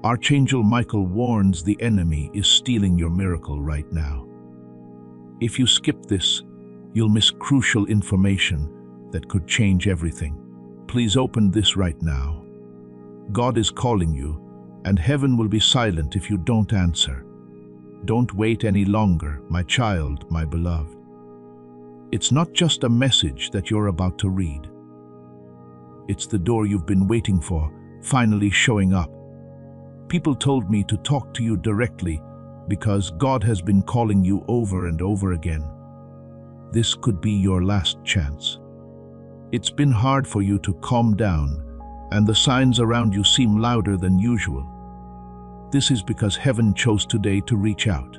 Archangel Michael warns the enemy is stealing your miracle right now. If you skip this, you'll miss crucial information that could change everything. Please open this right now. God is calling you, and heaven will be silent if you don't answer. Don't wait any longer, my child, my beloved. It's not just a message that you're about to read. It's the door you've been waiting for, finally showing up. People told me to talk to you directly because God has been calling you over and over again. This could be your last chance. It's been hard for you to calm down, and the signs around you seem louder than usual. This is because heaven chose today to reach out.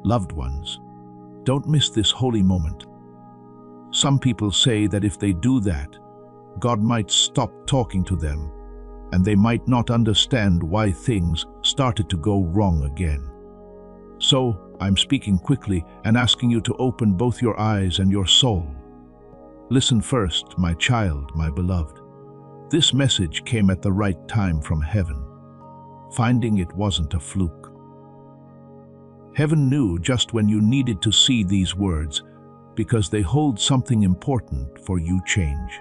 Loved ones, don't miss this holy moment. Some people say that if they do that, God might stop talking to them, and they might not understand why things started to go wrong again. So, I'm speaking quickly and asking you to open both your eyes and your soul. Listen first, my child, my beloved. This message came at the right time from heaven. Finding it wasn't a fluke. Heaven knew just when you needed to see these words because they hold something important for you change.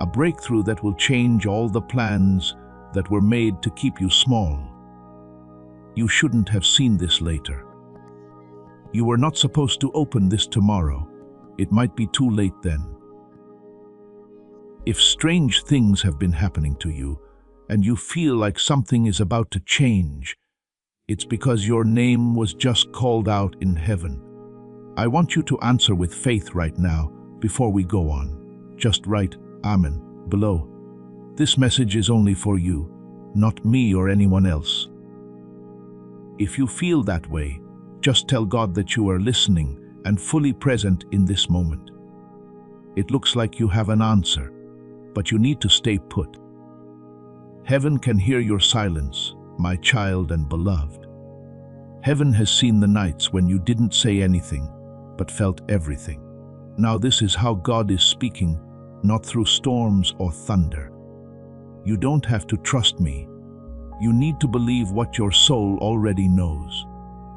A breakthrough that will change all the plans that were made to keep you small. You shouldn't have seen this later. You were not supposed to open this tomorrow. It might be too late then. If strange things have been happening to you, and you feel like something is about to change, it's because your name was just called out in heaven. I want you to answer with faith right now before we go on. Just write Amen below. This message is only for you, not me or anyone else. If you feel that way, just tell God that you are listening and fully present in this moment. It looks like you have an answer, but you need to stay put. Heaven can hear your silence, my child and beloved. Heaven has seen the nights when you didn't say anything, but felt everything. Now this is how God is speaking, not through storms or thunder. You don't have to trust me. You need to believe what your soul already knows.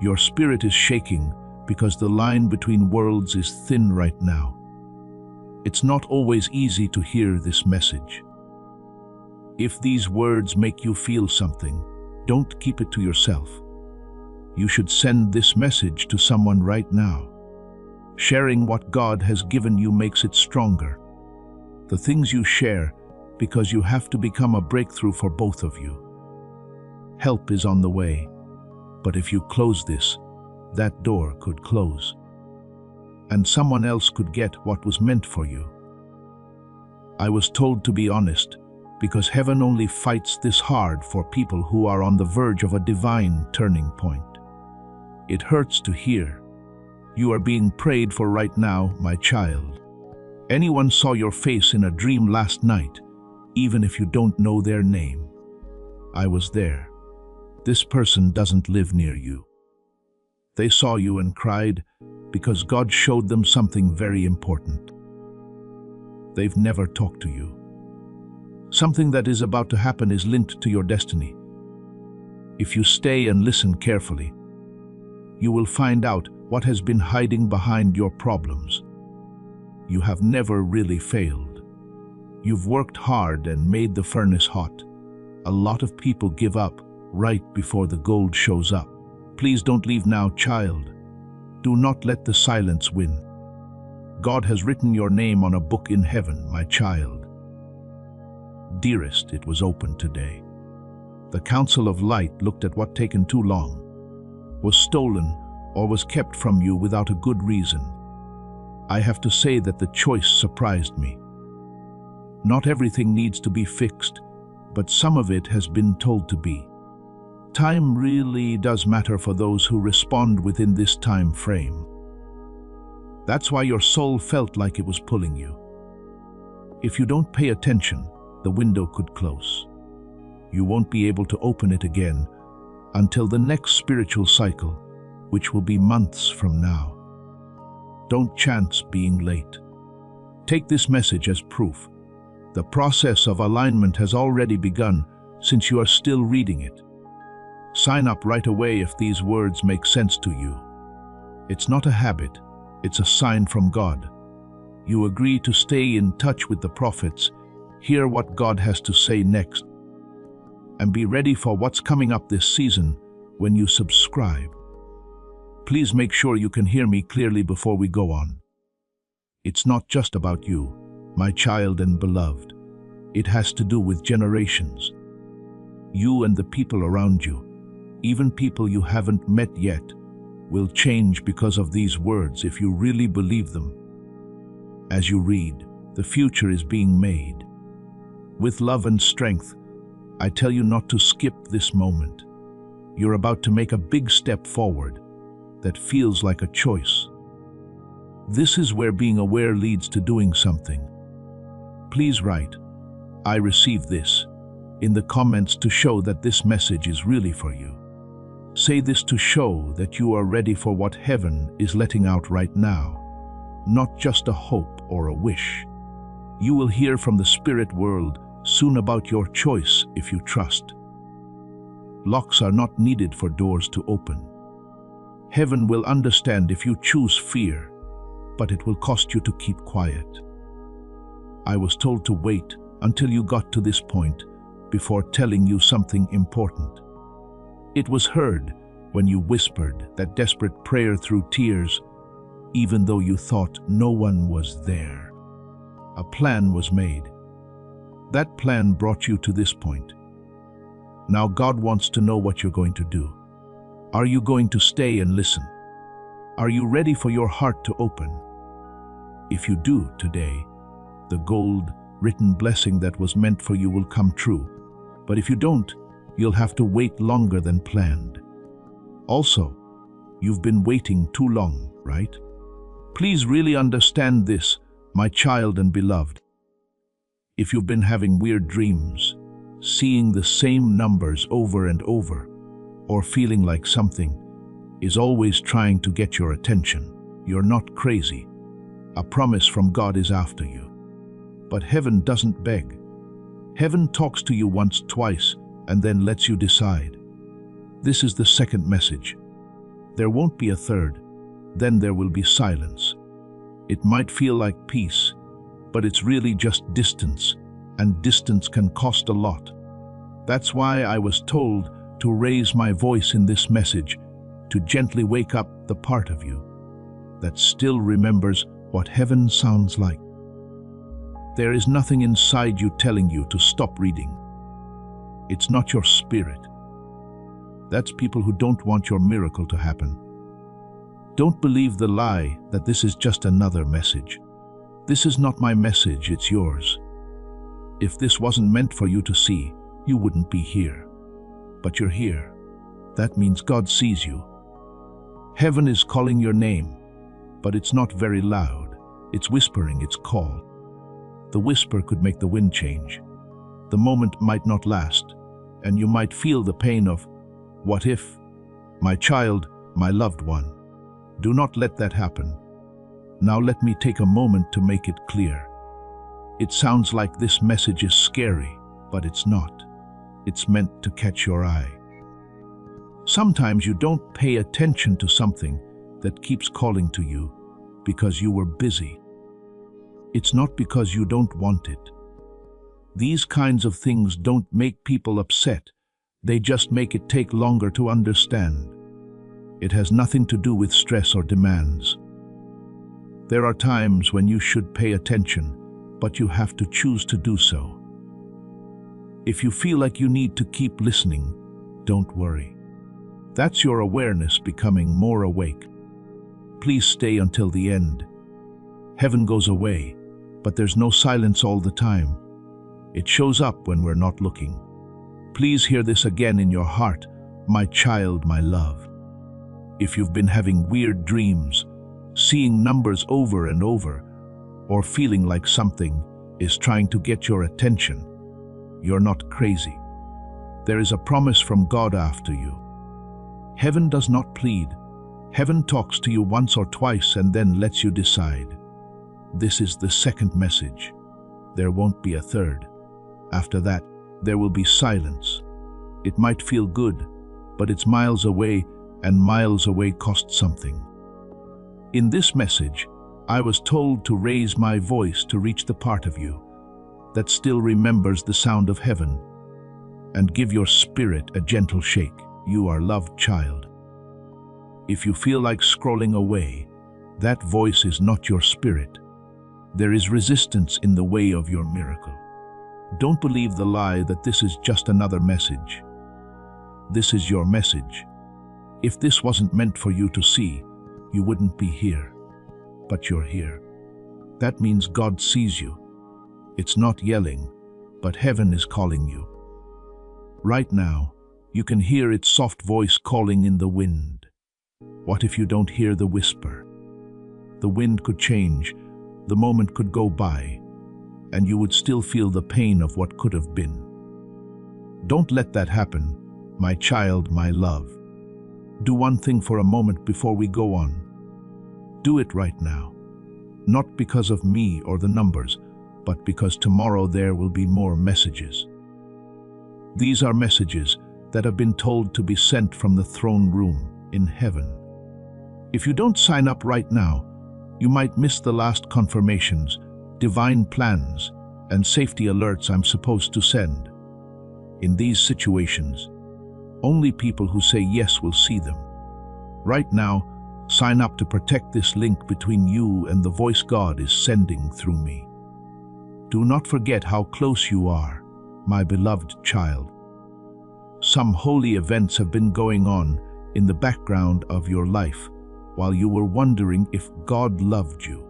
Your spirit is shaking because the line between worlds is thin right now. It's not always easy to hear this message. If these words make you feel something, don't keep it to yourself. You should send this message to someone right now. Sharing what God has given you makes it stronger. The things you share, because you have to become a breakthrough for both of you. Help is on the way, but if you close this, that door could close, and someone else could get what was meant for you. I was told to be honest, because heaven only fights this hard for people who are on the verge of a divine turning point. It hurts to hear. You are being prayed for right now, my child. Anyone saw your face in a dream last night, even if you don't know their name. I was there. This person doesn't live near you. They saw you and cried because God showed them something very important. They've never talked to you. Something that is about to happen is linked to your destiny. If you stay and listen carefully, you will find out what has been hiding behind your problems. You have never really failed. You've worked hard and made the furnace hot. A lot of people give up right before the gold shows up. Please don't leave now, child. Do not let the silence win. God has written your name on a book in heaven, my child. Dearest, it was opened today. The Council of Light looked at what taken too long, was stolen, or was kept from you without a good reason. I have to say that the choice surprised me. Not everything needs to be fixed, but some of it has been told to be. Time really does matter for those who respond within this time frame. That's why your soul felt like it was pulling you. If you don't pay attention, the window could close. You won't be able to open it again until the next spiritual cycle, which will be months from now. Don't chance being late. Take this message as proof. The process of alignment has already begun, since you are still reading it. Sign up right away if these words make sense to you. It's not a habit, it's a sign from God. You agree to stay in touch with the prophets, hear what God has to say next, and be ready for what's coming up this season when you subscribe. Please make sure you can hear me clearly before we go on. It's not just about you, my child and beloved. It has to do with generations. You and the people around you, even people you haven't met yet, will change because of these words if you really believe them. As you read, the future is being made. With love and strength, I tell you not to skip this moment. You're about to make a big step forward that feels like a choice. This is where being aware leads to doing something. Please write, "I received this," in the comments to show that this message is really for you. Say this to show that you are ready for what heaven is letting out right now, not just a hope or a wish. You will hear from the spirit world soon about your choice if you trust. Locks are not needed for doors to open. Heaven will understand if you choose fear, but it will cost you to keep quiet. I was told to wait until you got to this point before telling you something important. It was heard when you whispered that desperate prayer through tears, even though you thought no one was there. A plan was made. That plan brought you to this point. Now God wants to know what you're going to do. Are you going to stay and listen? Are you ready for your heart to open? If you do today, the gold written blessing that was meant for you will come true. But if you don't, you'll have to wait longer than planned. Also, you've been waiting too long, right? Please really understand this, my child and beloved. If you've been having weird dreams, seeing the same numbers over and over, or feeling like something is always trying to get your attention, you're not crazy. A promise from God is after you. But heaven doesn't beg. Heaven talks to you once, twice, and then lets you decide. This is the second message. There won't be a third. Then there will be silence. It might feel like peace, but it's really just distance, and distance can cost a lot. That's why I was told to raise my voice in this message, to gently wake up the part of you that still remembers what heaven sounds like. There is nothing inside you telling you to stop reading. It's not your spirit. That's people who don't want your miracle to happen. Don't believe the lie that this is just another message. This is not my message, it's yours. If this wasn't meant for you to see, you wouldn't be here. But you're here. That means God sees you. Heaven is calling your name, but it's not very loud. It's whispering its call. The whisper could make the wind change. The moment might not last, and you might feel the pain of, what if? My child, my loved one. Do not let that happen. Now let me take a moment to make it clear. It sounds like this message is scary, but it's not. It's meant to catch your eye. Sometimes you don't pay attention to something that keeps calling to you because you were busy. It's not because you don't want it. These kinds of things don't make people upset. They just make it take longer to understand. It has nothing to do with stress or demands. There are times when you should pay attention, but you have to choose to do so. If you feel like you need to keep listening, don't worry. That's your awareness becoming more awake. Please stay until the end. Heaven goes away, but there's no silence all the time. It shows up when we're not looking. Please hear this again in your heart, my child, my love. If you've been having weird dreams, seeing numbers over and over, or feeling like something is trying to get your attention, you're not crazy. There is a promise from God after you. Heaven does not plead. Heaven talks to you once or twice and then lets you decide. This is the second message. There won't be a third. After that, There will be silence. It might feel good, but it's miles away, and miles away costs something. In this message, I was told to raise my voice to reach the part of you that still remembers the sound of heaven, and give your spirit a gentle shake. You are loved, child. If you feel like scrolling away, that voice is not your spirit. There is resistance in the way of your miracle. Don't believe the lie that this is just another message. This is your message. If this wasn't meant for you to see, you wouldn't be here. But you're here. That means God sees you. It's not yelling, but heaven is calling you. Right now, you can hear its soft voice calling in the wind. What if you don't hear the whisper? The wind could change, the moment could go by, and you would still feel the pain of what could have been. Don't let that happen, my child, my love. Do one thing for a moment before we go on. Do it right now. Not because of me or the numbers, but because tomorrow there will be more messages. These are messages that have been told to be sent from the throne room in heaven. If you don't sign up right now, you might miss the last confirmations, divine plans, and safety alerts I'm supposed to send. In these situations, only people who say yes will see them. Right now, sign up to protect this link between you and the voice God is sending through me. Do not forget how close you are, my beloved child. Some holy events have been going on in the background of your life while you were wondering if God loved you.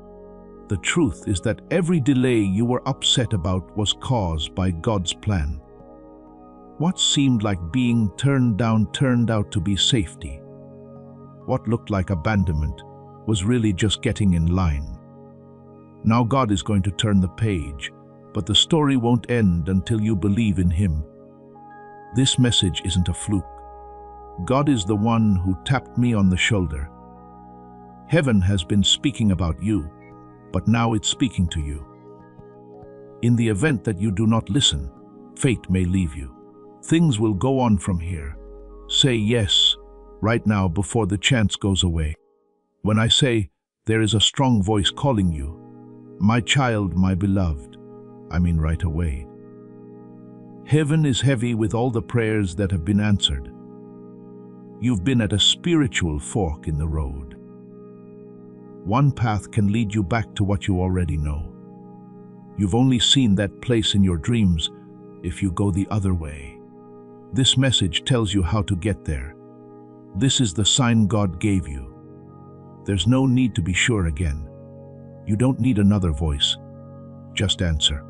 The truth is that every delay you were upset about was caused by God's plan. What seemed like being turned down turned out to be safety. What looked like abandonment was really just getting in line. Now God is going to turn the page, but the story won't end until you believe in Him. This message isn't a fluke. God is the one who tapped me on the shoulder. Heaven has been speaking about you, but now it's speaking to you. In the event that you do not listen, fate may leave you. Things will go on from here. Say yes right now before the chance goes away. When I say there is a strong voice calling you, my child, my beloved, I mean right away. Heaven is heavy with all the prayers that have been answered. You've been at a spiritual fork in the road. One path can lead you back to what you already know. You've only seen that place in your dreams if you go the other way. This message tells you how to get there. This is the sign God gave you. There's no need to be sure again. You don't need another voice. Just answer.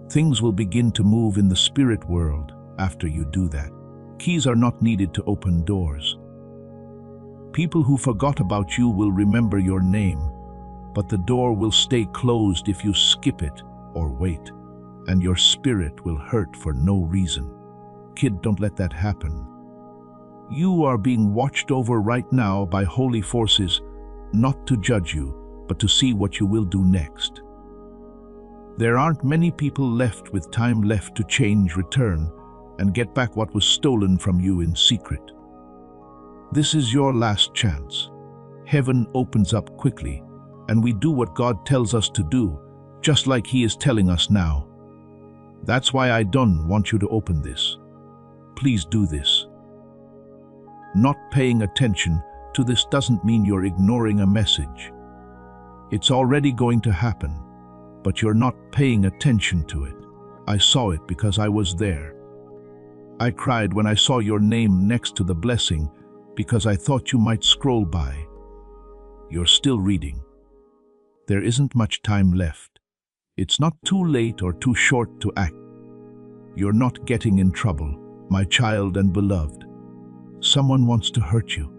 Things will begin to move in the spirit world after you do that. Keys are not needed to open doors. People who forgot about you will remember your name, but the door will stay closed if you skip it or wait, and your spirit will hurt for no reason. Kid, don't let that happen. You are being watched over right now by holy forces, not to judge you, but to see what you will do next. There aren't many people left with time left to change, return, and get back what was stolen from you in secret. This is your last chance. Heaven opens up quickly, and we do what God tells us to do, just like He is telling us now. That's why I don't want you to open this. Please do this. Not paying attention to this doesn't mean you're ignoring a message. It's already going to happen, but you're not paying attention to it. I saw it because I was there. I cried when I saw your name next to the blessing because I thought you might scroll by. You're still reading. There isn't much time left. It's not too late or too short to act. You're not getting in trouble, my child and beloved. Someone wants to hurt you.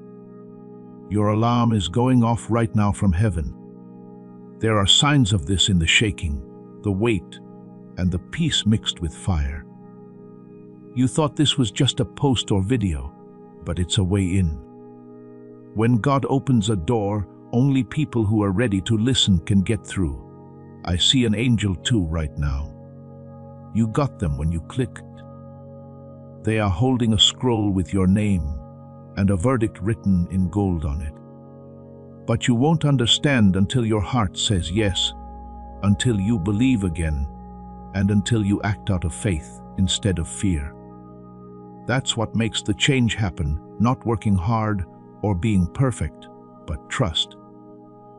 Your alarm is going off right now from heaven. There are signs of this in the shaking, the weight, and the peace mixed with fire. You thought this was just a post or video, but it's a way in. When God opens a door, only people who are ready to listen can get through. I see an angel too right now. You got them when you clicked. They are holding a scroll with your name and a verdict written in gold on it. But you won't understand until your heart says yes, until you believe again, and until you act out of faith instead of fear. That's what makes the change happen, not working hard or being perfect, but trust.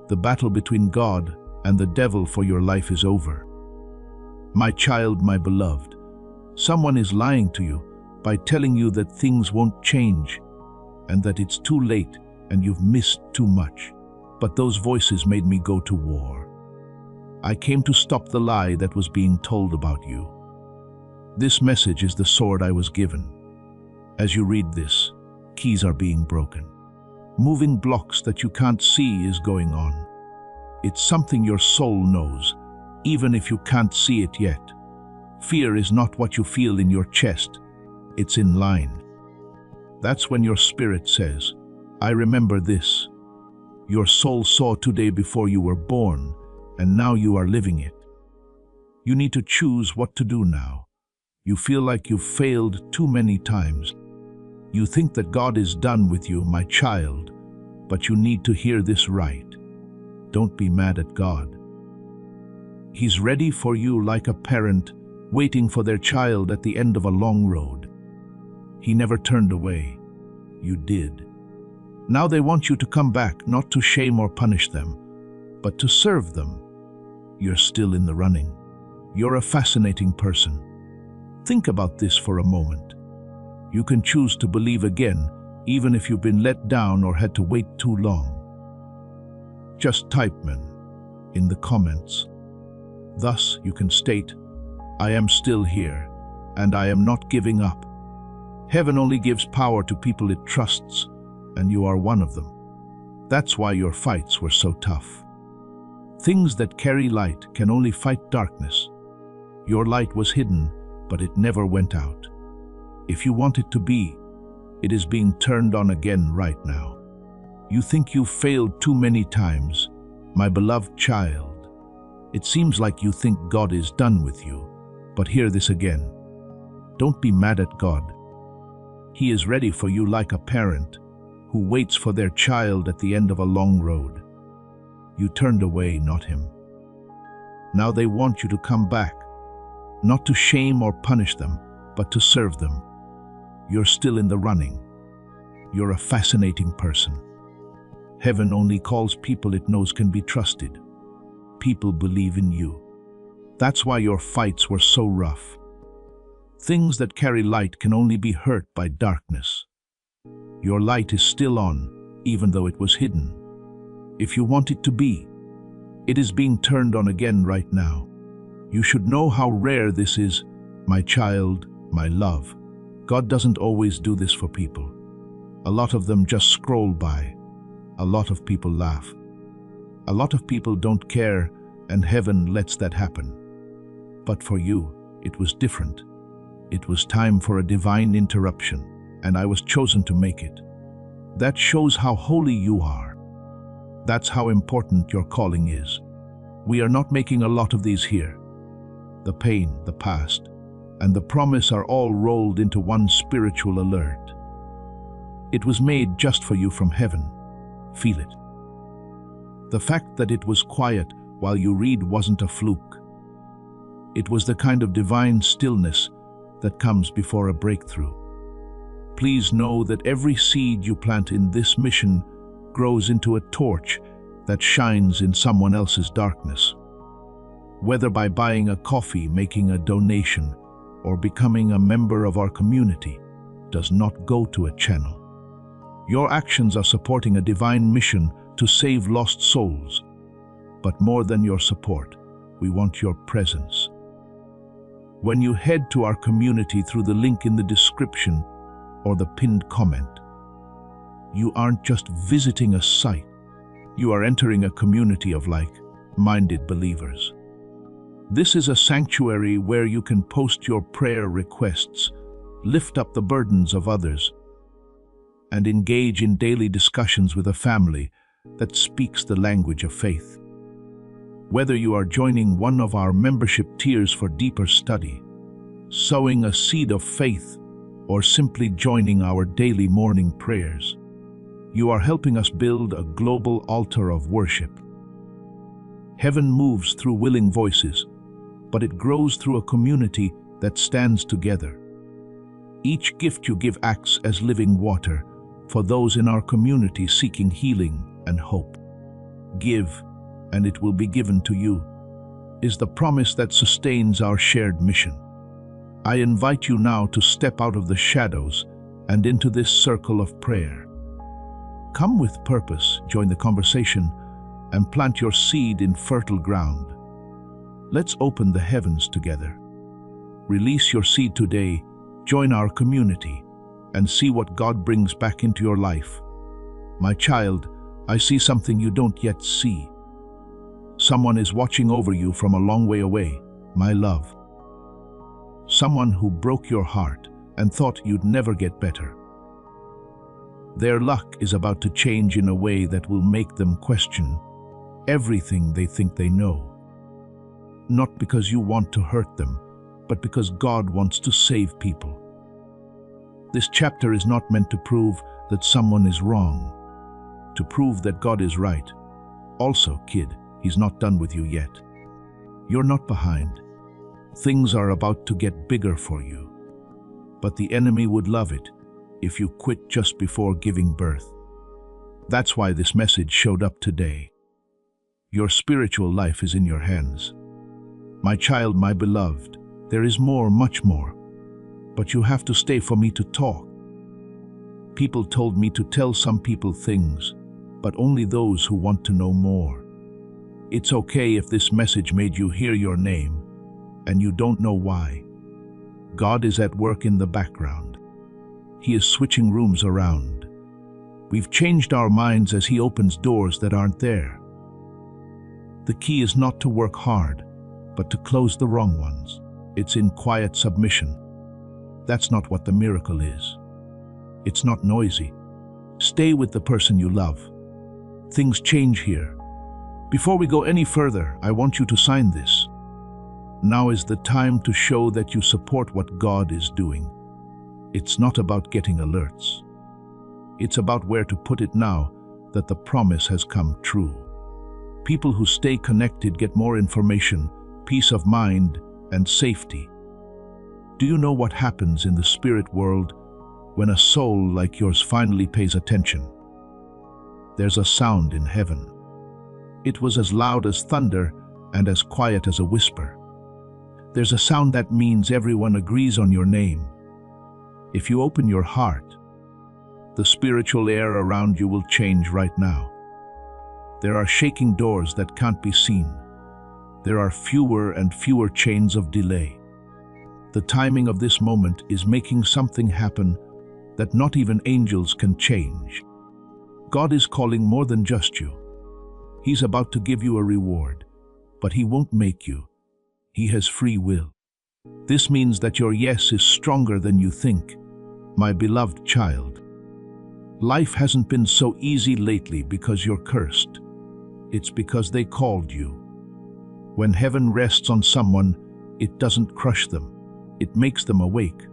The battle between God and the devil for your life is over. My child, my beloved, someone is lying to you by telling you that things won't change and that it's too late and you've missed too much. But those voices made me go to war. I came to stop the lie that was being told about you. This message is the sword I was given. As you read this, keys are being broken. Moving blocks that you can't see is going on. It's something your soul knows, even if you can't see it yet. Fear is not what you feel in your chest, it's in line. That's when your spirit says, I remember this. Your soul saw today before you were born, and now you are living it. You need to choose what to do now. You feel like you've failed too many times. You think that God is done with you, my child, but you need to hear this right. Don't be mad at God. He's ready for you like a parent waiting for their child at the end of a long road. He never turned away. You did. Now they want you to come back, not to shame or punish them, but to serve them. You're still in the running. You're a fascinating person. Think about this for a moment. You can choose to believe again, even if you've been let down or had to wait too long. Just type "men" in the comments. Thus you can state, I am still here, and I am not giving up. Heaven only gives power to people it trusts, and you are one of them. That's why your fights were so tough. Things that carry light can only fight darkness. Your light was hidden, but it never went out. If you want it to be, it is being turned on again right now. You think you've failed too many times, my beloved child. It seems like you think God is done with you, but hear this again. Don't be mad at God. He is ready for you like a parent who waits for their child at the end of a long road. You turned away, not him. Now they want you to come back, not to shame or punish them, but to serve them. You're still in the running. You're a fascinating person. Heaven only calls people it knows can be trusted. People believe in you. That's why your fights were so rough. Things that carry light can only be hurt by darkness. Your light is still on, even though it was hidden. If you want it to be, it is being turned on again right now. You should know how rare this is, my child, my love. God doesn't always do this for people. A lot of them just scroll by. A lot of people laugh. A lot of people don't care, and heaven lets that happen. But for you, it was different. It was time for a divine interruption, and I was chosen to make it. That shows how holy you are. That's how important your calling is. We are not making a lot of these here. The pain, the past, and the promise are all rolled into one spiritual alert. It was made just for you from heaven. Feel it. The fact that it was quiet while you read wasn't a fluke. It was the kind of divine stillness that comes before a breakthrough. Please know that every seed you plant in this mission grows into a torch that shines in someone else's darkness. Whether by buying a coffee, making a donation, or becoming a member of our community, does not go to a channel. Your actions are supporting a divine mission to save lost souls. But more than your support, we want your presence. When you head to our community through the link in the description or the pinned comment, you aren't just visiting a site, you are entering a community of like-minded believers. This is a sanctuary where you can post your prayer requests, lift up the burdens of others, and engage in daily discussions with a family that speaks the language of faith. Whether you are joining one of our membership tiers for deeper study, sowing a seed of faith, or simply joining our daily morning prayers, you are helping us build a global altar of worship. Heaven moves through willing voices, but it grows through a community that stands together. Each gift you give acts as living water for those in our community seeking healing and hope. Give, and it will be given to you, is the promise that sustains our shared mission. I invite you now to step out of the shadows and into this circle of prayer. Come with purpose, join the conversation, and plant your seed in fertile ground. Let's open the heavens together. Release your seed today, join our community, and see what God brings back into your life. My child, I see something you don't yet see. Someone is watching over you from a long way away, my love. Someone who broke your heart and thought you'd never get better. Their luck is about to change in a way that will make them question everything they think they know. Not because you want to hurt them, but because God wants to save people. This chapter is not meant to prove that someone is wrong, to prove that God is right. Also, kid, He's not done with you yet. You're not behind. Things are about to get bigger for you. But the enemy would love it if you quit just before giving birth. That's why this message showed up today. Your spiritual life is in your hands. My child, my beloved, there is more, much more. But you have to stay for me to talk. People told me to tell some people things, but only those who want to know more. It's okay if this message made you hear your name, and you don't know why. God is at work in the background. He is switching rooms around. We've changed our minds as He opens doors that aren't there. The key is not to work hard, but to close the wrong ones. It's in quiet submission. That's not what the miracle is. It's not noisy. Stay with the person you love. Things change here. Before we go any further, I want you to sign this. Now is the time to show that you support what God is doing. It's not about getting alerts. It's about where to put it now that the promise has come true. People who stay connected get more information, peace of mind, and safety. Do you know what happens in the spirit world when a soul like yours finally pays attention? There's a sound in heaven. It was as loud as thunder and as quiet as a whisper. There's a sound that means everyone agrees on your name. If you open your heart, the spiritual air around you will change right now. There are shaking doors that can't be seen. There are fewer and fewer chains of delay. The timing of this moment is making something happen that not even angels can change. God is calling more than just you. He's about to give you a reward, but He won't make you. He has free will. This means that your yes is stronger than you think, my beloved child. Life hasn't been so easy lately because you're cursed. It's because they called you. When heaven rests on someone, it doesn't crush them. It makes them awake.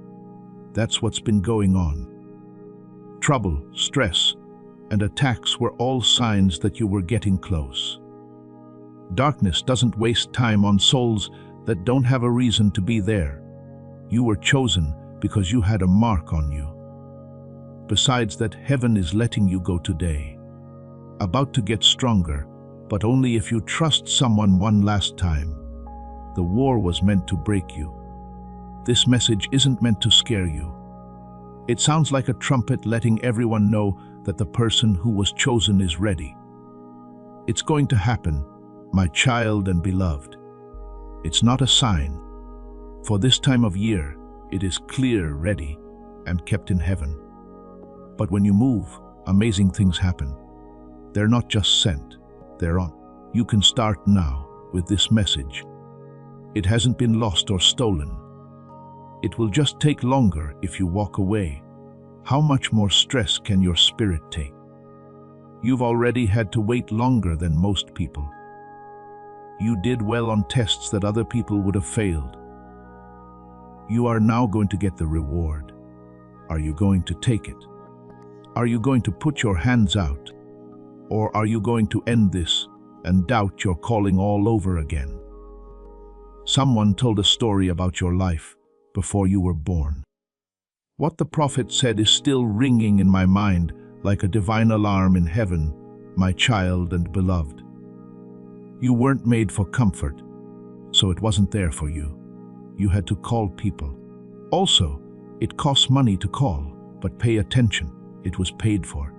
That's what's been going on. Trouble, stress, and attacks were all signs that you were getting close. Darkness doesn't waste time on souls that don't have a reason to be there. You were chosen because you had a mark on you. Besides that, heaven is letting you go today. About to get stronger, but only if you trust someone one last time. The war was meant to break you. This message isn't meant to scare you. It sounds like a trumpet letting everyone know that the person who was chosen is ready. It's going to happen, my child and beloved. It's not a sign. For this time of year, it is clear, ready, and kept in heaven. But when you move, amazing things happen. They're not just sent, they're on. You can start now with this message. It hasn't been lost or stolen. It will just take longer if you walk away. How much more stress can your spirit take? You've already had to wait longer than most people. You did well on tests that other people would have failed. You are now going to get the reward. Are you going to take it? Are you going to put your hands out? Or are you going to end this and doubt your calling all over again? Someone told a story about your life before you were born. What the prophet said is still ringing in my mind like a divine alarm in heaven, my child and beloved. You weren't made for comfort, so it wasn't there for you. You had to call people. Also, it costs money to call, but pay attention. It was paid for.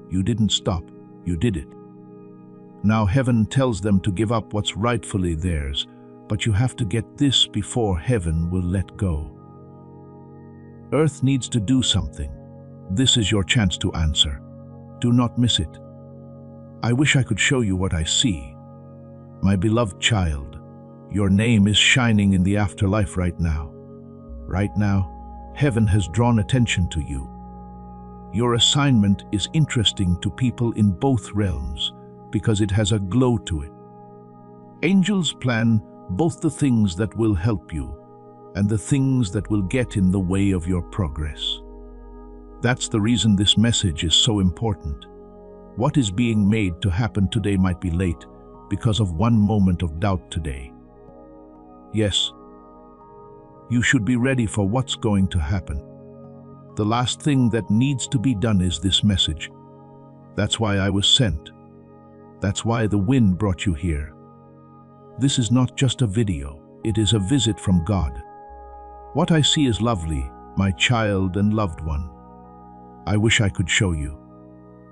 You didn't stop. You did it. Now heaven tells them to give up what's rightfully theirs, but you have to get this before heaven will let go. Earth needs to do something. This is your chance to answer. Do not miss it. I wish I could show you what I see. My beloved child, your name is shining in the afterlife right now. Right now, heaven has drawn attention to you. Your assignment is interesting to people in both realms because it has a glow to it. Angels plan both the things that will help you and the things that will get in the way of your progress. That's the reason this message is so important. What is being made to happen today might be late because of one moment of doubt today. Yes, you should be ready for what's going to happen. The last thing that needs to be done is this message. That's why I was sent. That's why the wind brought you here. This is not just a video, it is a visit from God. What I see is lovely, my child and loved one. I wish I could show you.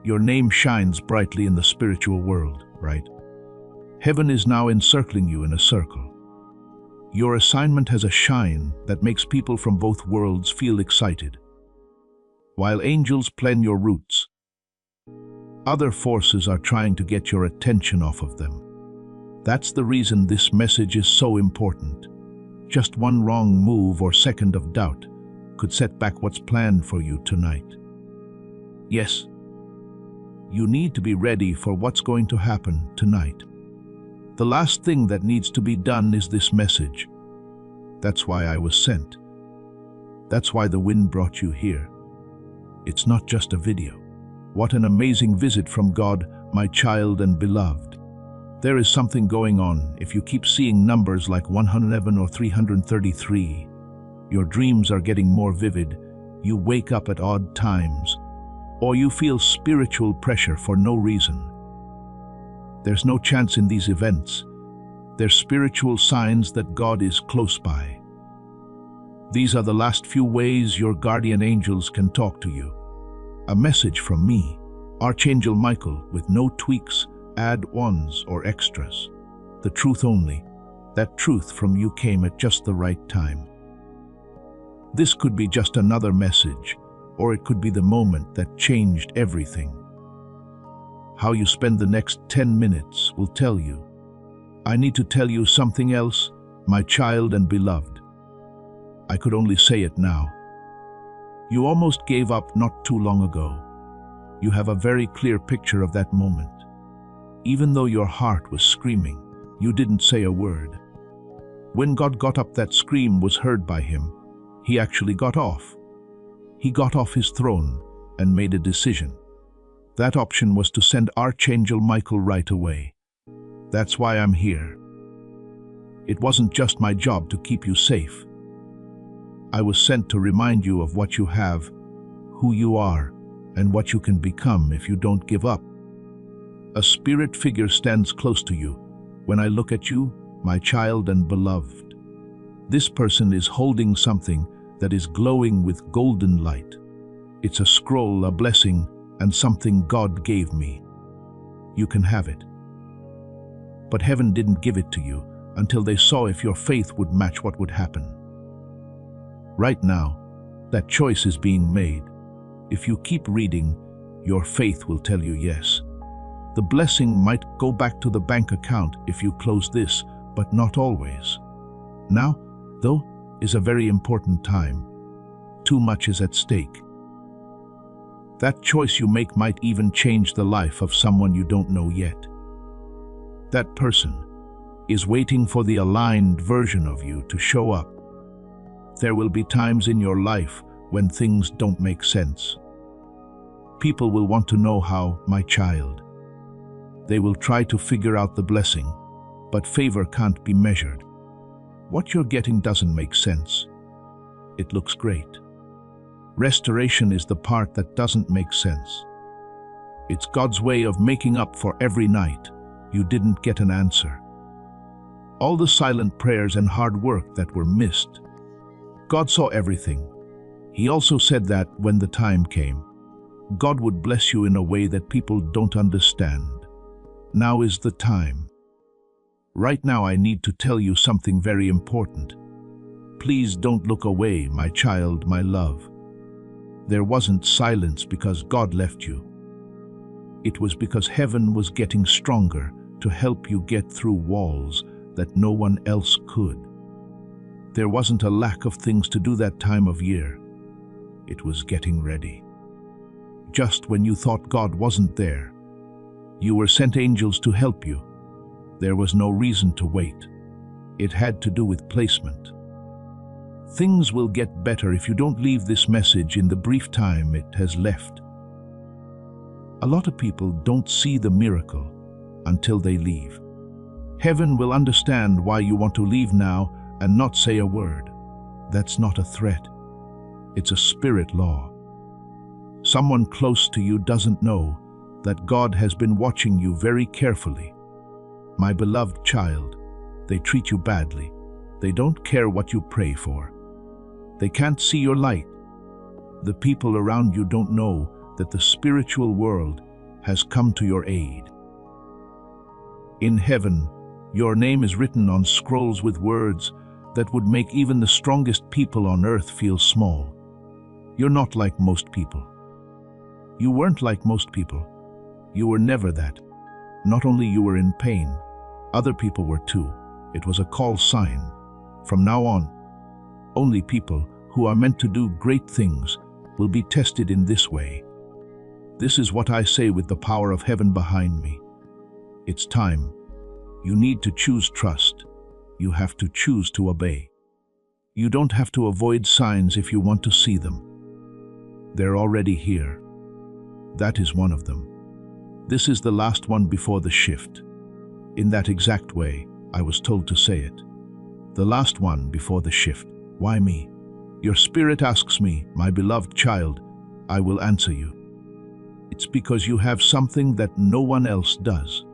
Your name shines brightly in the spiritual world, right? Heaven is now encircling you in a circle. Your assignment has a shine that makes people from both worlds feel excited. While angels plan your routes, other forces are trying to get your attention off of them. That's the reason this message is so important. Just one wrong move or second of doubt could set back what's planned for you tonight. Yes, you need to be ready for what's going to happen tonight. The last thing that needs to be done is this message. That's why I was sent. That's why the wind brought you here. It's not just a video. What an amazing visit from God, my child and beloved. There is something going on if you keep seeing numbers like 111 or 333. Your dreams are getting more vivid. You wake up at odd times. Or you feel spiritual pressure for no reason. There's no chance in these events. They're spiritual signs that God is close by. These are the last few ways your guardian angels can talk to you. A message from me, Archangel Michael, with no tweaks, add-ons or extras. The truth only. That truth from you came at just the right time. This could be just another message, or it could be the moment that changed everything. How you spend the next 10 minutes will tell you. I need to tell you something else, my child and beloved. I could only say it now. You almost gave up not too long ago. You have a very clear picture of that moment. Even though your heart was screaming, you didn't say a word. When God got up, that scream was heard by him. He actually got off. He got off his throne and made a decision. That option was to send Archangel Michael right away. That's why I'm here. It wasn't just my job to keep you safe. I was sent to remind you of what you have, who you are, and what you can become if you don't give up. A spirit figure stands close to you. When I look at you, my child and beloved, this person is holding something that is glowing with golden light. It's a scroll, a blessing, and something God gave me. You can have it. But heaven didn't give it to you until they saw if your faith would match what would happen. Right now, that choice is being made. If you keep reading, your faith will tell you yes. The blessing might go back to the bank account if you close this, but not always. Now, though, is a very important time. Too much is at stake. That choice you make might even change the life of someone you don't know yet. That person is waiting for the aligned version of you to show up. There will be times in your life when things don't make sense. People will want to know how, my child. They will try to figure out the blessing, but favor can't be measured. What you're getting doesn't make sense. It looks great. Restoration is the part that doesn't make sense. It's God's way of making up for every night you didn't get an answer. All the silent prayers and hard work that were missed. God saw everything. He also said that when the time came, God would bless you in a way that people don't understand. Now is the time. Right now I need to tell you something very important. Please don't look away, my child, my love. There wasn't silence because God left you. It was because heaven was getting stronger to help you get through walls that no one else could. There wasn't a lack of things to do that time of year. It was getting ready. Just when you thought God wasn't there, you were sent angels to help you. There was no reason to wait. It had to do with placement. Things will get better if you don't leave this message in the brief time it has left. A lot of people don't see the miracle until they leave. Heaven will understand why you want to leave now and not say a word. That's not a threat. It's a spirit law. Someone close to you doesn't know that God has been watching you very carefully. My beloved child, they treat you badly. They don't care what you pray for. They can't see your light. The people around you don't know that the spiritual world has come to your aid. In heaven, your name is written on scrolls with words that would make even the strongest people on earth feel small. You're not like most people. You weren't like most people. You were never that. Not only you were in pain, other people were too. It was a call sign. From now on, only people who are meant to do great things will be tested in this way. This is what I say with the power of heaven behind me. It's time. You need to choose trust. You have to choose to obey. You don't have to avoid signs if you want to see them. They're already here. That is one of them. This is the last one before the shift. In that exact way, I was told to say it. The last one before the shift. Why me? Your spirit asks me, my beloved child, I will answer you. It's because you have something that no one else does.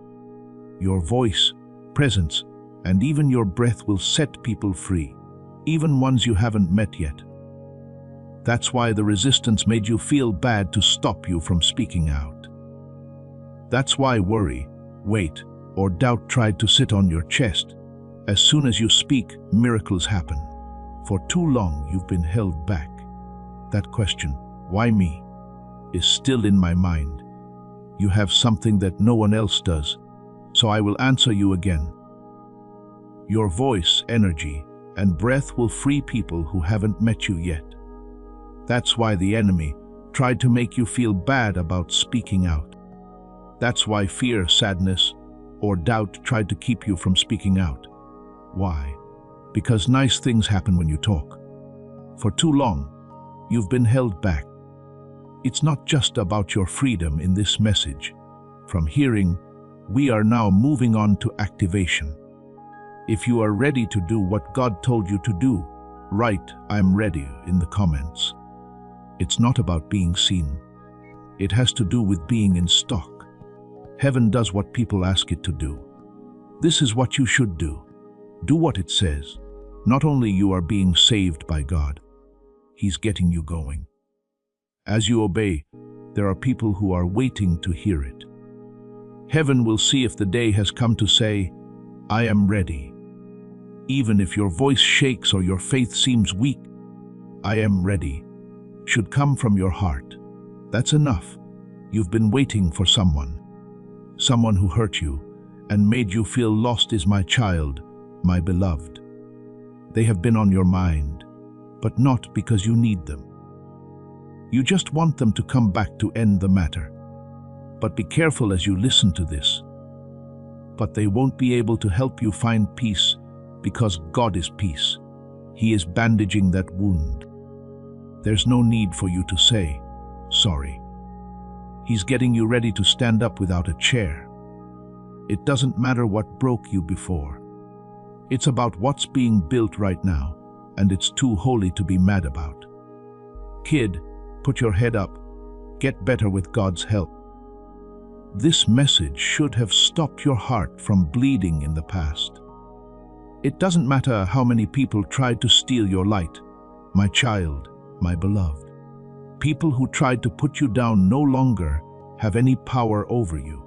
Your voice, presence, and even your breath will set people free, even ones you haven't met yet. That's why the resistance made you feel bad to stop you from speaking out. That's why worry, weight, or doubt tried to sit on your chest. As soon as you speak, miracles happen. For too long, you've been held back. That question, why me, is still in my mind. You have something that no one else does, so I will answer you again. Your voice, energy, and breath will free people who haven't met you yet. That's why the enemy tried to make you feel bad about speaking out. That's why fear, sadness, or doubt tried to keep you from speaking out. Why? Because nice things happen when you talk. For too long, you've been held back. It's not just about your freedom in this message. From hearing, we are now moving on to activation. If you are ready to do what God told you to do, write, I'm ready in the comments. It's not about being seen. It has to do with being in stock. Heaven does what people ask it to do. This is what you should do. Do what it says. Not only you are being saved by God, He's getting you going. As you obey, there are people who are waiting to hear it. Heaven will see if the day has come to say, I am ready. Even if your voice shakes or your faith seems weak, I am ready should come from your heart. That's enough. You've been waiting for someone. Someone who hurt you and made you feel lost is my child, my beloved. They have been on your mind, but not because you need them. You just want them to come back to end the matter. But be careful as you listen to this. But they won't be able to help you find peace because God is peace. He is bandaging that wound. There's no need for you to say, sorry. He's getting you ready to stand up without a chair. It doesn't matter what broke you before. It's about what's being built right now, and it's too holy to be mad about. Kid, put your head up. Get better with God's help. This message should have stopped your heart from bleeding in the past. It doesn't matter how many people tried to steal your light, my child, my beloved. People who tried to put you down no longer have any power over you.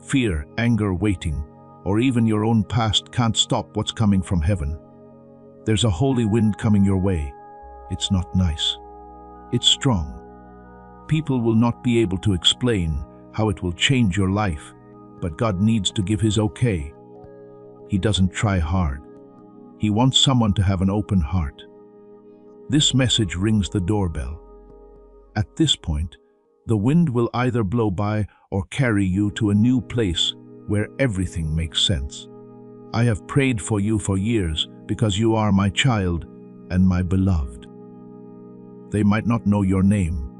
Fear, anger, waiting, or even your own past can't stop what's coming from heaven. There's a holy wind coming your way. It's not nice. It's strong. People will not be able to explain how it will change your life, but God needs to give His okay. He doesn't try hard. He wants someone to have an open heart. This message rings the doorbell. At this point, the wind will either blow by or carry you to a new place where everything makes sense. I have prayed for you for years because you are my child and my beloved. They might not know your name.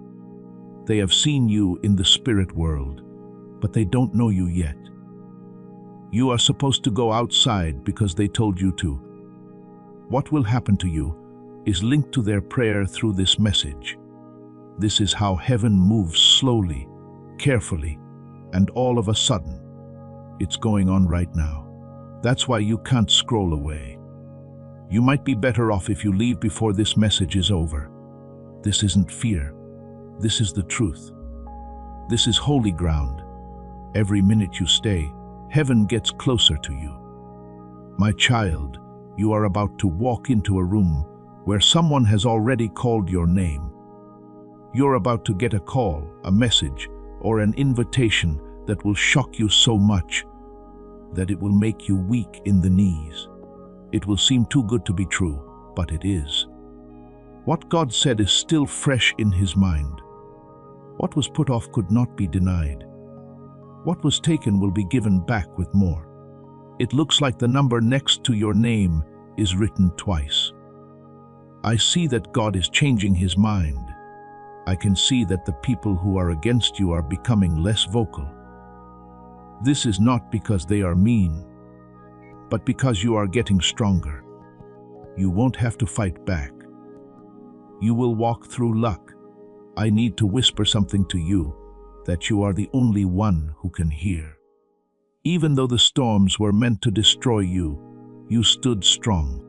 They have seen you in the spirit world, but they don't know you yet. You are supposed to go outside because they told you to. What will happen to you is linked to their prayer through this message. This is how heaven moves slowly, carefully, and all of a sudden. It's going on right now. That's why you can't scroll away. You might be better off if you leave before this message is over. This isn't fear. This is the truth. This is holy ground. Every minute you stay, heaven gets closer to you. My child, you are about to walk into a room where someone has already called your name. You're about to get a call, a message, or an invitation that will shock you so much that it will make you weak in the knees. It will seem too good to be true, but it is. What God said is still fresh in His mind. What was put off could not be denied. What was taken will be given back with more. It looks like the number next to your name is written twice. I see that God is changing His mind. I can see that the people who are against you are becoming less vocal. This is not because they are mean, but because you are getting stronger. You won't have to fight back. You will walk through luck. I need to whisper something to you that you are the only one who can hear. Even though the storms were meant to destroy you, you stood strong.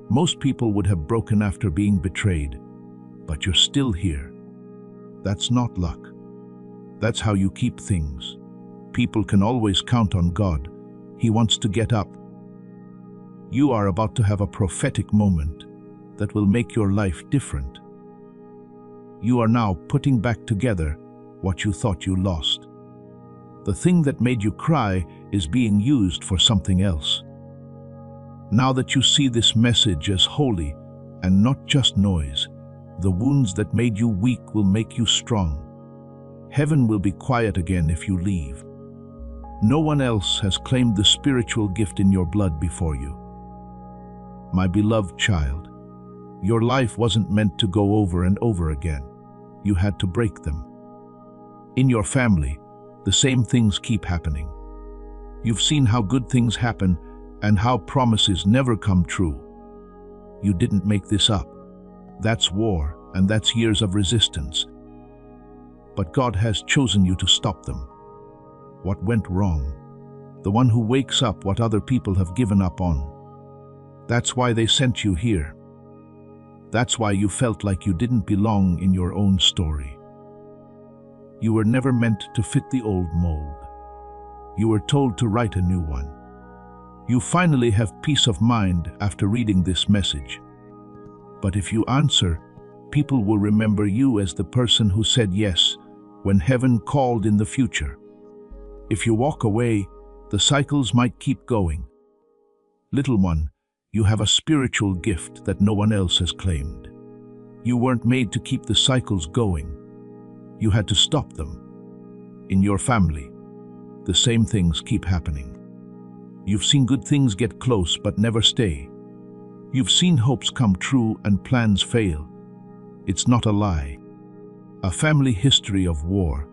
Most people would have broken after being betrayed, but you're still here. That's not luck. That's how you keep things. People can always count on God. He wants to get up. You are about to have a prophetic moment that will make your life different. You are now putting back together what you thought you lost. The thing that made you cry is being used for something else. Now that you see this message as holy and not just noise, the wounds that made you weak will make you strong. Heaven will be quiet again if you leave. No one else has claimed the spiritual gift in your blood before you. My beloved child, your life wasn't meant to go over and over again. You had to break them. In your family, the same things keep happening. You've seen how good things happen and how promises never come true. You didn't make this up. That's war, and that's years of resistance. But God has chosen you to stop them. What went wrong? The one who wakes up what other people have given up on. That's why they sent you here. That's why you felt like you didn't belong in your own story. You were never meant to fit the old mold. You were told to write a new one. You finally have peace of mind after reading this message. But if you answer, people will remember you as the person who said yes when heaven called in the future. If you walk away, the cycles might keep going. Little one, you have a spiritual gift that no one else has claimed. You weren't made to keep the cycles going. You had to stop them. In your family, the same things keep happening. You've seen good things get close but never stay. You've seen hopes come true and plans fail. It's not a lie. A family history of war,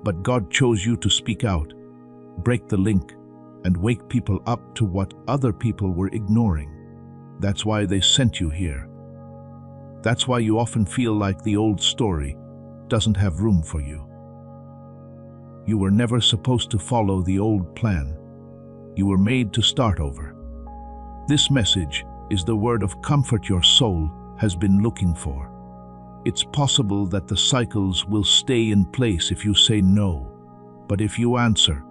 but God chose you to speak out, break the link, and wake people up to what other people were ignoring. That's why they sent you here. That's why you often feel like the old story doesn't have room for you. You were never supposed to follow the old plan. You were made to start over. This message is the word of comfort your soul has been looking for. It's possible that the cycles will stay in place if you say no, but if you answer,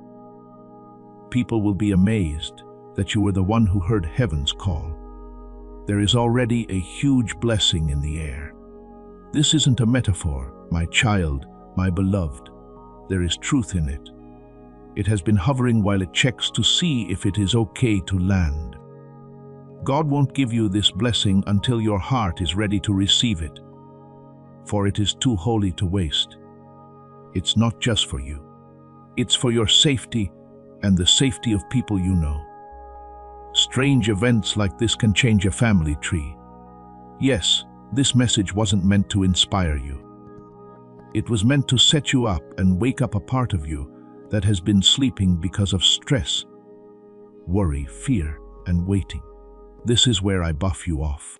people will be amazed that you were the one who heard heaven's call. There is already a huge blessing in the air. This isn't a metaphor, my child, my beloved. There is truth in it. It has been hovering while it checks to see if it is okay to land. God won't give you this blessing until your heart is ready to receive it, for it is too holy to waste. It's not just for you. It's for your safety and the safety of people you know. Strange events like this can change a family tree. Yes, this message wasn't meant to inspire you. It was meant to set you up and wake up a part of you that has been sleeping because of stress, worry, fear, and waiting. This is where I buff you off.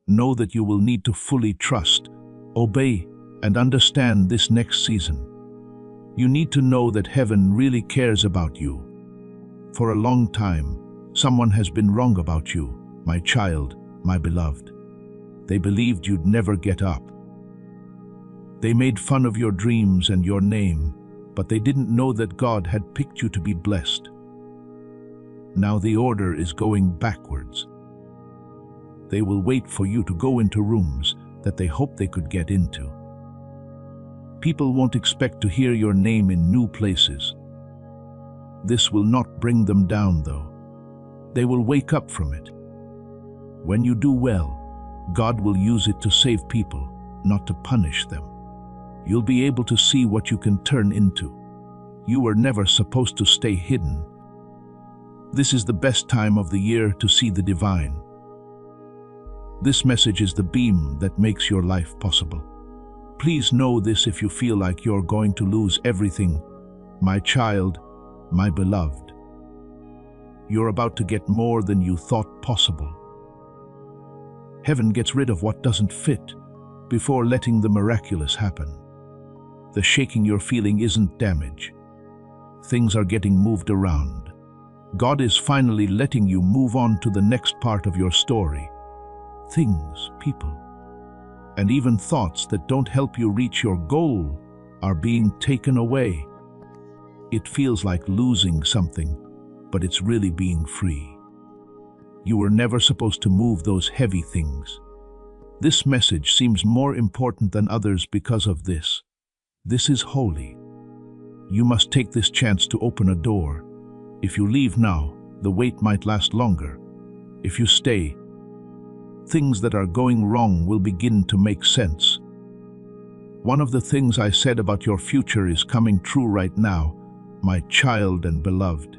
Know that you will need to fully trust, obey, and understand this next season. You need to know that heaven really cares about you. For a long time, someone has been wrong about you, my child, my beloved. They believed you'd never get up. They made fun of your dreams and your name, but they didn't know that God had picked you to be blessed. Now the order is going backwards. They will wait for you to go into rooms that they hoped they could get into. People won't expect to hear your name in new places. This will not bring them down, though. They will wake up from it. When you do well, God will use it to save people, not to punish them. You'll be able to see what you can turn into. You were never supposed to stay hidden. This is the best time of the year to see the divine. This message is the beam that makes your life possible. Please know this if you feel like you're going to lose everything. My child, my beloved, you're about to get more than you thought possible. Heaven gets rid of what doesn't fit before letting the miraculous happen. The shaking you're feeling isn't damage. Things are getting moved around. God is finally letting you move on to the next part of your story. Things, people, and even thoughts that don't help you reach your goal are being taken away. It feels like losing something, but it's really being free. You were never supposed to move those heavy things. This message seems more important than others because of this. This is holy. You must take this chance to open a door. If you leave now, the wait might last longer. If you stay, things that are going wrong will begin to make sense. One of the things I said about your future is coming true right now, my child and beloved.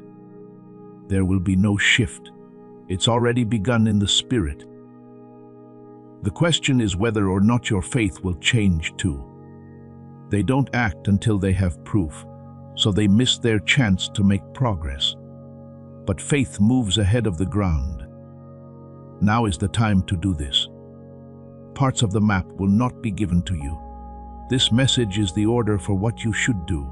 There will be no shift. It's already begun in the spirit. The question is whether or not your faith will change too. They don't act until they have proof, so they miss their chance to make progress. But faith moves ahead of the ground. Now is the time to do this. Parts of the map will not be given to you. This message is the order for what you should do.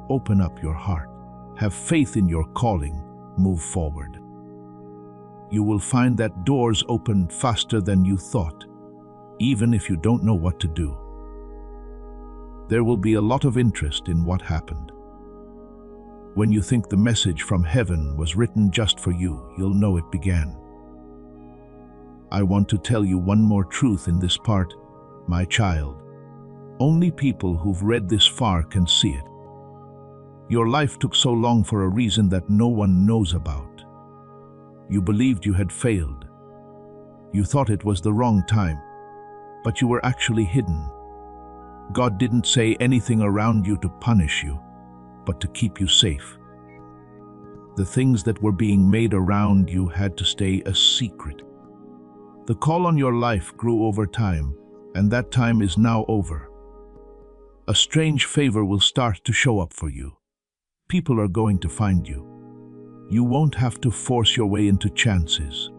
Open up your heart. Have faith in your calling. Move forward. You will find that doors open faster than you thought, even if you don't know what to do. There will be a lot of interest in what happened. When you think the message from heaven was written just for you, you'll know it began. I want to tell you one more truth in this part, my child. Only people who've read this far can see it. Your life took so long for a reason that no one knows about. You believed you had failed. You thought it was the wrong time, but you were actually hidden. God didn't say anything around you to punish you, but to keep you safe. The things that were being made around you had to stay a secret. The call on your life grew over time, and that time is now over. A strange favor will start to show up for you. People are going to find you. You won't have to force your way into chances.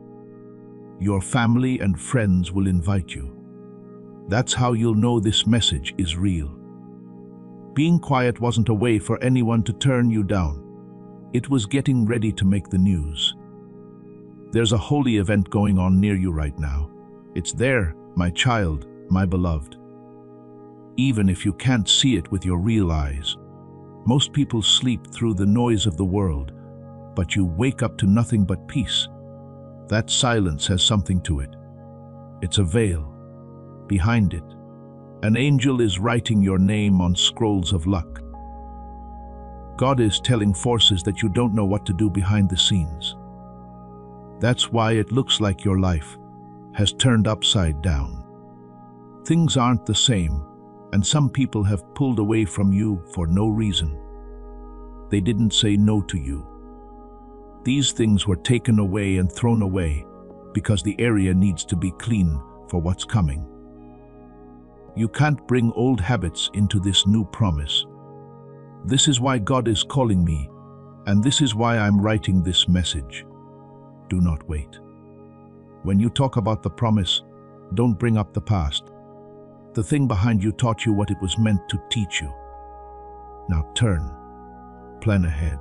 Your family and friends will invite you. That's how you'll know this message is real. Being quiet wasn't a way for anyone to turn you down. It was getting ready to make the news. There's a holy event going on near you right now. It's there, my child, my beloved. Even if you can't see it with your real eyes. Most people sleep through the noise of the world, but you wake up to nothing but peace. That silence has something to it. It's a veil. Behind it, an angel is writing your name on scrolls of luck. God is telling forces that you don't know what to do behind the scenes. That's why it looks like your life has turned upside down. Things aren't the same, and some people have pulled away from you for no reason. They didn't say no to you. These things were taken away and thrown away because the area needs to be clean for what's coming. You can't bring old habits into this new promise. This is why God is calling me, and this is why I'm writing this message. Do not wait. When you talk about the promise, don't bring up the past. The thing behind you taught you what it was meant to teach you. Now turn, plan ahead,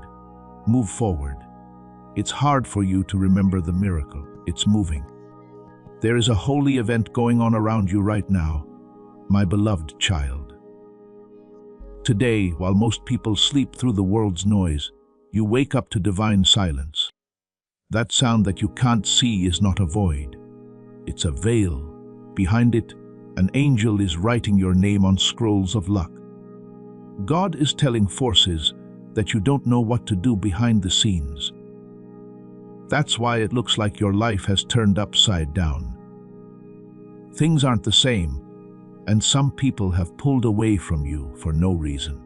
move forward. It's hard for you to remember the miracle. It's moving. There is a holy event going on around you right now, my beloved child. Today, while most people sleep through the world's noise, you wake up to divine silence. That sound that you can't see is not a void. It's a veil. Behind it, an angel is writing your name on scrolls of luck. God is telling forces that you don't know what to do behind the scenes. That's why it looks like your life has turned upside down. Things aren't the same, and some people have pulled away from you for no reason.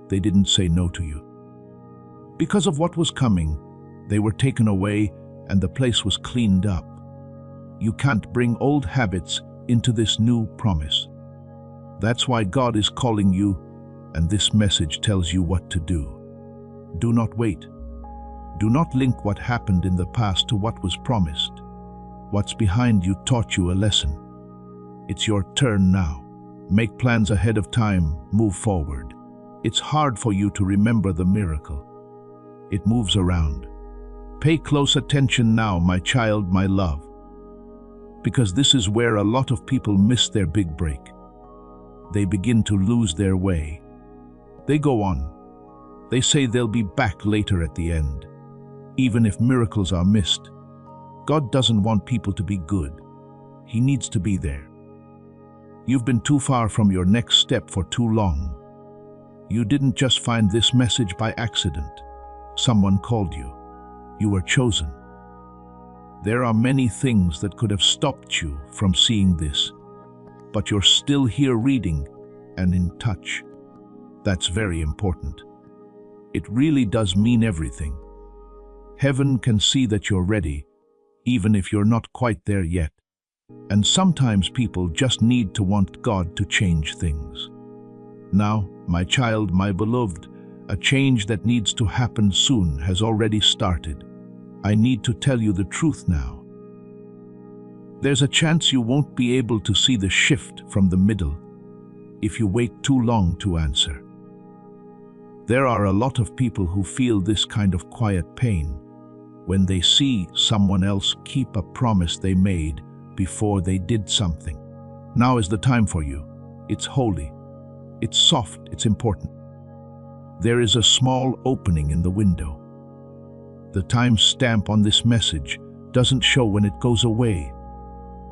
They didn't say no to you. Because of what was coming, they were taken away and the place was cleaned up. You can't bring old habits into this new promise. That's why God is calling you, and this message tells you what to do. Do not wait. Do not link what happened in the past to what was promised. What's behind you taught you a lesson. It's your turn now. Make plans ahead of time, move forward. It's hard for you to remember the miracle. It moves around. Pay close attention now, my child, my love. Because this is where a lot of people miss their big break. They begin to lose their way. They go on. They say they'll be back later at the end. Even if miracles are missed, God doesn't want people to be good. He needs to be there. You've been too far from your next step for too long. You didn't just find this message by accident. Someone called you. You were chosen. There are many things that could have stopped you from seeing this, but you're still here reading and in touch. That's very important. It really does mean everything. Heaven can see that you're ready, even if you're not quite there yet. And sometimes people just need to want God to change things. Now, my child, my beloved, a change that needs to happen soon has already started. I need to tell you the truth now. There's a chance you won't be able to see the shift from the middle if you wait too long to answer. There are a lot of people who feel this kind of quiet pain when they see someone else keep a promise they made before they did something. Now is the time for you. It's holy. It's soft. It's important. There is a small opening in the window. The time stamp on this message doesn't show when it goes away,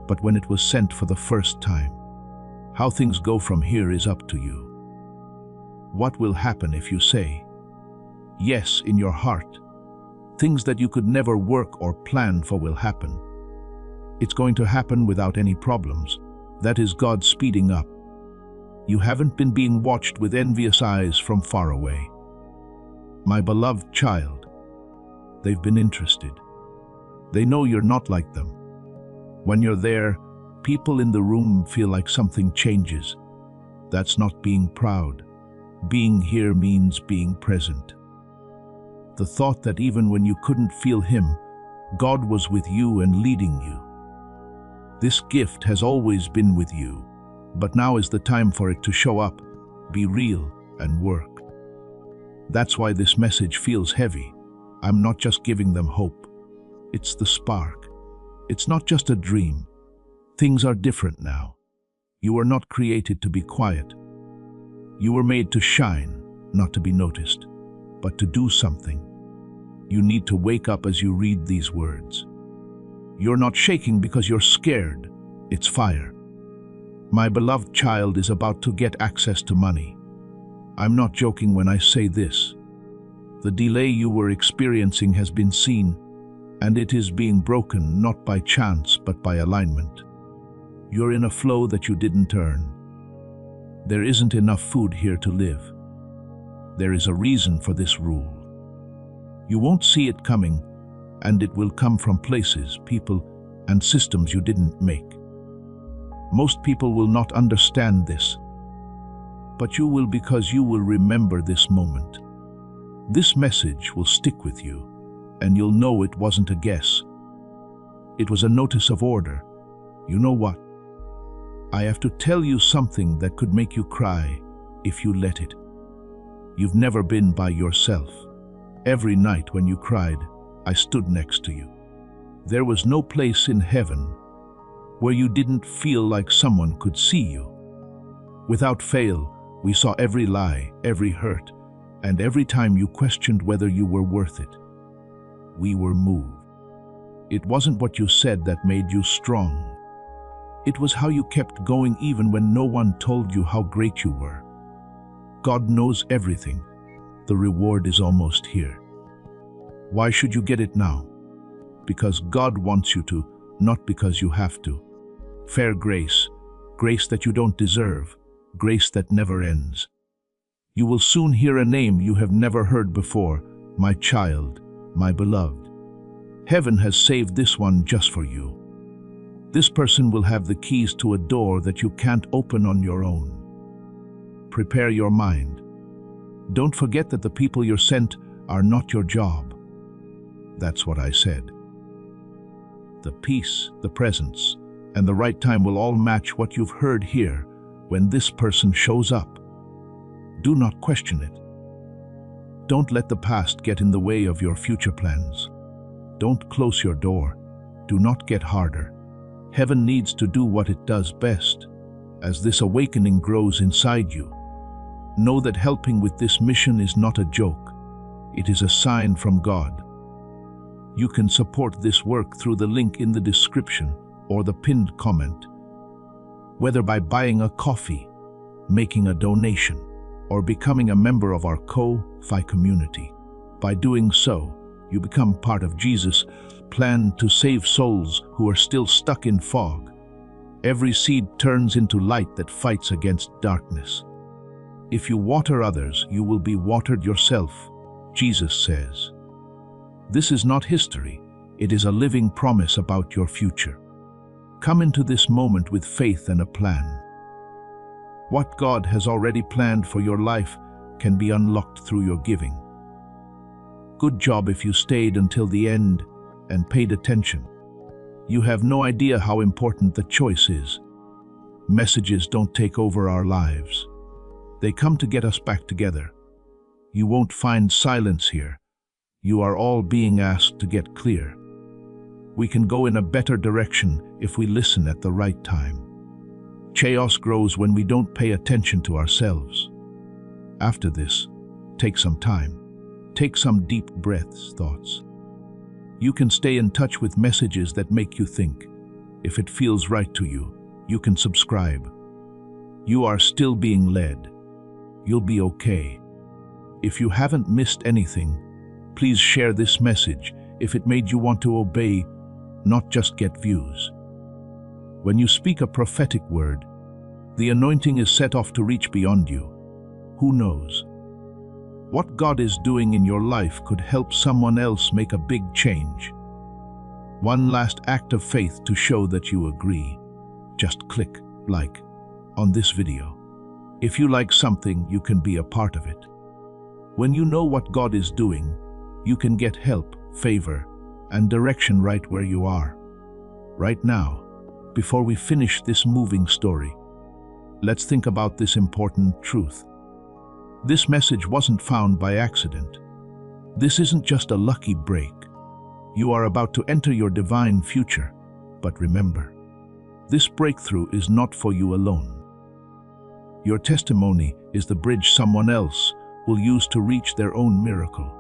but when it was sent for the first time. How things go from here is up to you. What will happen if you say yes in your heart? Things that you could never work or plan for will happen. It's going to happen without any problems. That is God speeding up. You haven't been being watched with envious eyes from far away. My beloved child, they've been interested. They know you're not like them. When you're there, people in the room feel like something changes. That's not being proud. Being here means being present. The thought that even when you couldn't feel Him, God was with you and leading you. This gift has always been with you, but now is the time for it to show up, be real, and work. That's why this message feels heavy. I'm not just giving them hope. It's the spark. It's not just a dream. Things are different now. You were not created to be quiet. You were made to shine, not to be noticed, but to do something. You need to wake up as you read these words. You're not shaking because you're scared. It's fire. My beloved child is about to get access to money. I'm not joking when I say this. The delay you were experiencing has been seen, and it is being broken not by chance but by alignment. You're in a flow that you didn't earn. There isn't enough food here to live. There is a reason for this rule. You won't see it coming, and it will come from places, people, and systems you didn't make. Most people will not understand this, but you will, because you will remember this moment. This message will stick with you, and you'll know it wasn't a guess. It was a notice of order. You know what? I have to tell you something that could make you cry if you let it. You've never been by yourself. Every night when you cried, I stood next to you. There was no place in heaven where you didn't feel like someone could see you. Without fail, we saw every lie, every hurt, and every time you questioned whether you were worth it. We were moved. It wasn't what you said that made you strong. It was how you kept going even when no one told you how great you were. God knows everything. The reward is almost here. Why should you get it now? Because God wants you to, not because you have to. Fair grace, grace that you don't deserve, grace that never ends. You will soon hear a name you have never heard before, my child, my beloved. Heaven has saved this one just for you. This person will have the keys to a door that you can't open on your own. Prepare your mind. Don't forget that the people you're sent are not your job. That's what I said. The peace, the presence, and the right time will all match what you've heard here when this person shows up. Do not question it. Don't let the past get in the way of your future plans. Don't close your door. Do not get harder. Heaven needs to do what it does best. As this awakening grows inside you, know that helping with this mission is not a joke. It is a sign from God. You can support this work through the link in the description or the pinned comment, whether by buying a coffee, making a donation, or becoming a member of our Ko-Fi community. By doing so, you become part of Jesus' plan to save souls who are still stuck in fog. Every seed turns into light that fights against darkness. If you water others, you will be watered yourself, Jesus says. This is not history, it is a living promise about your future. Come into this moment with faith and a plan. What God has already planned for your life can be unlocked through your giving. Good job if you stayed until the end and paid attention. You have no idea how important the choice is. Messages don't take over our lives. They come to get us back together. You won't find silence here. You are all being asked to get clear. We can go in a better direction if we listen at the right time. Chaos grows when we don't pay attention to ourselves. After this, take some time. Take some deep breaths, thoughts. You can stay in touch with messages that make you think. If it feels right to you, you can subscribe. You are still being led. You'll be okay. If you haven't missed anything, please share this message if it made you want to obey, not just get views. When you speak a prophetic word, the anointing is set off to reach beyond you. Who knows? What God is doing in your life could help someone else make a big change. One last act of faith to show that you agree. Just click like on this video. If you like something, you can be a part of it. When you know what God is doing, you can get help, favor, and direction right where you are. Right now, before we finish this moving story, let's think about this important truth. This message wasn't found by accident. This isn't just a lucky break. You are about to enter your divine future. But remember, this breakthrough is not for you alone. Your testimony is the bridge someone else will use to reach their own miracle.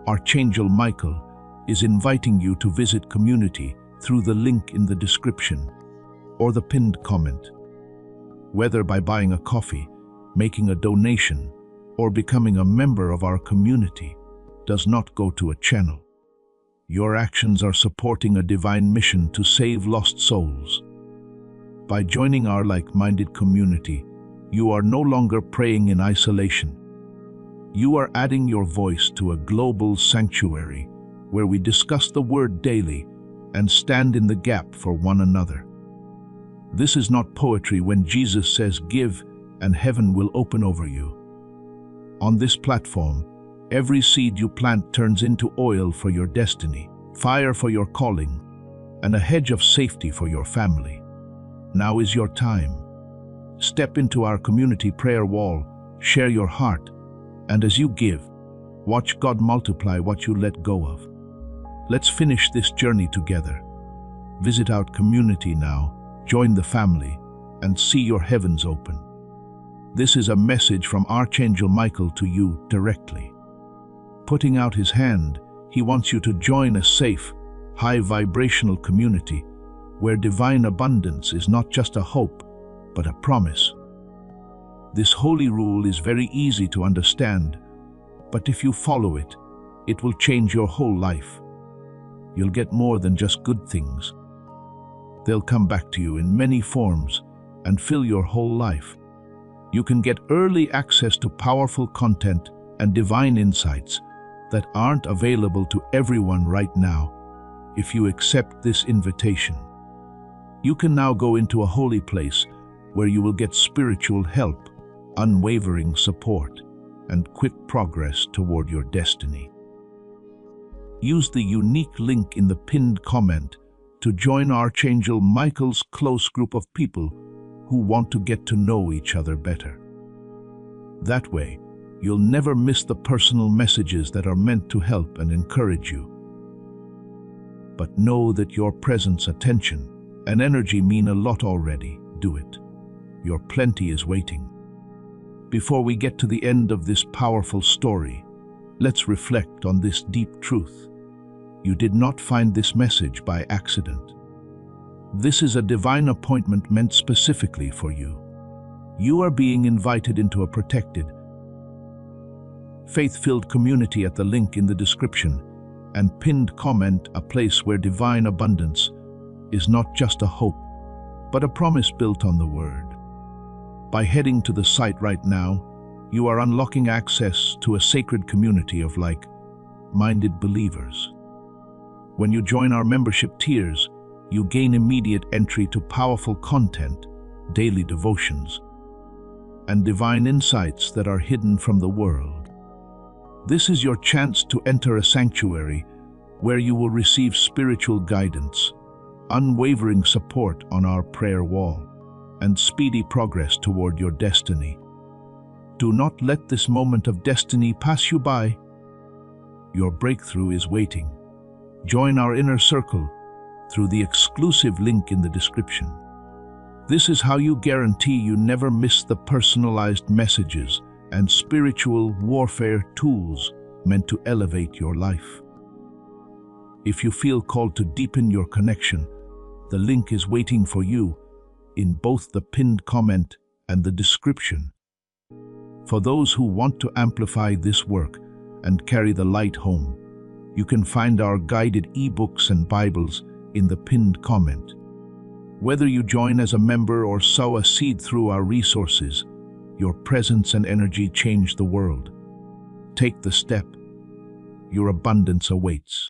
Archangel Michael is inviting you to visit community through the link in the description or the pinned comment. Whether by buying a coffee, making a donation, or becoming a member of our community, does not go to a channel. Your actions are supporting a divine mission to save lost souls. By joining our like-minded community, you are no longer praying in isolation. You are adding your voice to a global sanctuary where we discuss the Word daily and stand in the gap for one another. This is not poetry when Jesus says, "Give, and heaven will open over you." On this platform, every seed you plant turns into oil for your destiny, fire for your calling, and a hedge of safety for your family. Now is your time. Step into our community prayer wall, share your heart, and as you give, watch God multiply what you let go of. Let's finish this journey together. Visit our community now, join the family, and see your heavens open. This is a message from Archangel Michael to you directly. Putting out his hand, he wants you to join a safe, high-vibrational community where divine abundance is not just a hope, but a promise. This holy rule is very easy to understand, but if you follow it, it will change your whole life. You'll get more than just good things. They'll come back to you in many forms and fill your whole life. You can get early access to powerful content and divine insights that aren't available to everyone right now if you accept this invitation. You can now go into a holy place where you will get spiritual help, unwavering support, and quick progress toward your destiny. Use the unique link in the pinned comment to join Archangel Michael's close group of people who want to get to know each other better. That way, you'll never miss the personal messages that are meant to help and encourage you. But know that your presence, attention, and energy mean a lot already. Do it. Your plenty is waiting. Before we get to the end of this powerful story, let's reflect on this deep truth. You did not find this message by accident. This is a divine appointment meant specifically for you. You are being invited into a protected, faith-filled community at the link in the description and pinned comment, a place where divine abundance is not just a hope, but a promise built on the Word. By heading to the site right now, you are unlocking access to a sacred community of like-minded believers. When you join our membership tiers, you gain immediate entry to powerful content, daily devotions, and divine insights that are hidden from the world. This is your chance to enter a sanctuary where you will receive spiritual guidance, unwavering support on our prayer wall, and speedy progress toward your destiny. Do not let this moment of destiny pass you by. Your breakthrough is waiting. Join our inner circle through the exclusive link in the description. This is how you guarantee you never miss the personalized messages and spiritual warfare tools meant to elevate your life. If you feel called to deepen your connection, the link is waiting for you in both the pinned comment and the description. For those who want to amplify this work and carry the light home, you can find our guided ebooks and Bibles in the pinned comment. Whether you join as a member or sow a seed through our resources, your presence and energy change the world. Take the step. Your abundance awaits.